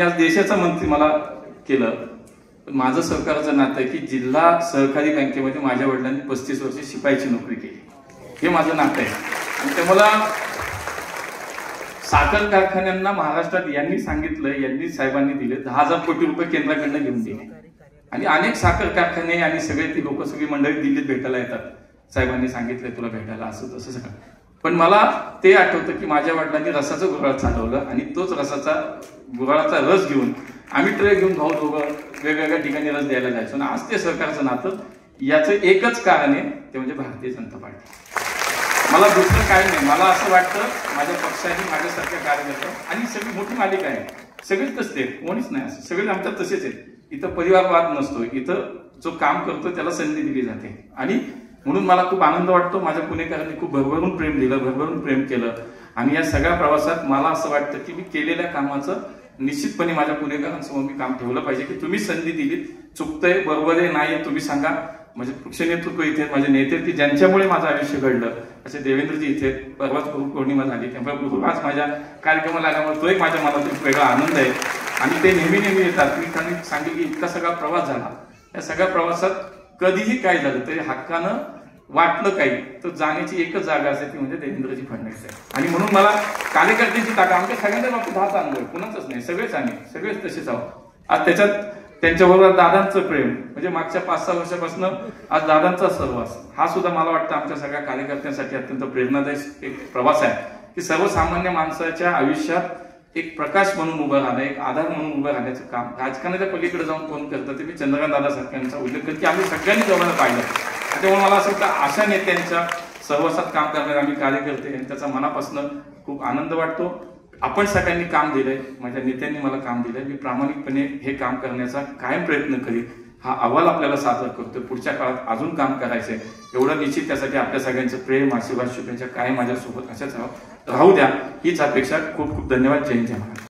आज देशाचा मंत्री मला केलं, पण माझं सहकाराचं नातं आहे की जिल्हा सहकारी बँकेमध्ये माझ्या वडिलांनी 35 वर्ष शिपाईची नोकरी केली, हे माझं नातं आहे. आणि ते मला साखर कारखान्यांना महाराष्ट्रात यांनी सांगितलं, यांनी साहेबांनी दिले 10,000 कोटी रुपये केंद्राकडनं घेऊन दिले. आणि अनेक साखर कारखाने आणि सगळे ती लोक सगळी मंडळी दिल्लीत भेटायला येतात, साहेबांनी सांगितलंय तुला भेटायला असं तसं सगळं. पण मला ते आठवतं की माझ्या वडिलांनी रसाचं गुऱ्हाळ चालवलं आणि तोच गुऱ्हाळाचा रस घेऊन आम्ही ट्रे घेऊन भाऊ दोघं वेगवेगळ्या ठिकाणी रस द्यायला जायचो. आणि आज ते सरकारचं नातं याचं एकच कारण आहे, ते म्हणजे भारतीय जनता पार्टी. मला दुसरं काही नाही. मला असं वाटतं माझ्या पक्षाने माझ्यासारख्या कार्यकर्ते आणि सगळी मोठी मालिका आहे, सगळेच तसते, कोणीच नाही असं, सगळे आमच्यात तसेच आहेत. इथं परिवारवाद नसतो, इथं जो काम करतो त्याला संधी दिली जाते. आणि म्हणून मला खूप आनंद वाटतो. माझ्या पुणेकरांनी खूप भरभरून प्रेम दिलं, भरभरून प्रेम केलं. आणि या सगळ्या प्रवासात मला असं वाटतं की मी केलेल्या कामाचं निश्चितपणे माझ्या पुणेकरांसमोर मी काम ठेवलं पाहिजे की तुम्ही संधी दिलीत, चुकतंय बरोबर आहे नाही तुम्ही सांगा. म्हणजे पक्ष नेतृत्व इथे, माझे नेते की ज्यांच्यामुळे माझं आयुष्य घडलं असे देवेंद्रजी इथे. परवाच गुरुपौर्णिमा झाली, त्यामुळे गुरु आज माझ्या कार्यक्रमाला आल्यामुळे तो एक माझ्या मनात एक वेगळा आनंद आहे. आणि ते नेहमी नेहमी येतात. मी त्यांनी सांगितलं की इतका सगळा प्रवास झाला, या सगळ्या प्रवासात कधीही काय झालं तरी हक्कानं वाटलं काही तर जाण्याची एकच जागा असते, ती म्हणजे देवेंद्रजी फडणवीस आहे. आणि म्हणून मला कार्यकर्त्यांची ताकद, आमच्या सगळ्यांच्या बाबतीत हाच अनुभव, कुणाचंच नाही, सगळेच आम्ही सगळेच तसेच आहोत. आज त्याच्यात त्यांच्याबरोबर दादांचं प्रेम, म्हणजे मागच्या 5-6 वर्षापासून आज दादांचा सहवास हा सुद्धा मला वाटतं आमच्या सगळ्या कार्यकर्त्यांसाठी अत्यंत प्रेरणादायी एक प्रवास आहे की सर्वसामान्य माणसाच्या आयुष्यात एक प्रकाश म्हणून उभं राहणं, एक आधार म्हणून उभं राहण्याचं काम राजकारणाच्या पलीकडे जाऊन कोण करतं ते मी चंद्रकांत दादा सारख्यांचा उल्लेख करतो की आम्ही सगळ्यांनी जवळ पाहिलं. त्यामुळे मला असं वाटतं अशा नेत्यांच्या सहवासात काम करणारे आम्ही कार्यकर्ते आणि त्याचा मनापासून खूप आनंद वाटतो. आपण सगळ्यांनी काम दिलंय, माझ्या नेत्यांनी मला काम दिलंय, मी प्रामाणिकपणे हे काम करण्याचा कायम प्रयत्न करीन. हा अहवाल आपल्याला सादर करतोय, पुढच्या काळात अजून काम करायचंय एवढं निश्चित. त्यासाठी आपल्या सगळ्यांचं प्रेम, आशीर्वाद, शुभेच्छा काय माझ्यासोबत अशाच राहू द्या हीच अपेक्षा. खूप खूप धन्यवाद. जय हिंद, जय महाराष्ट्र.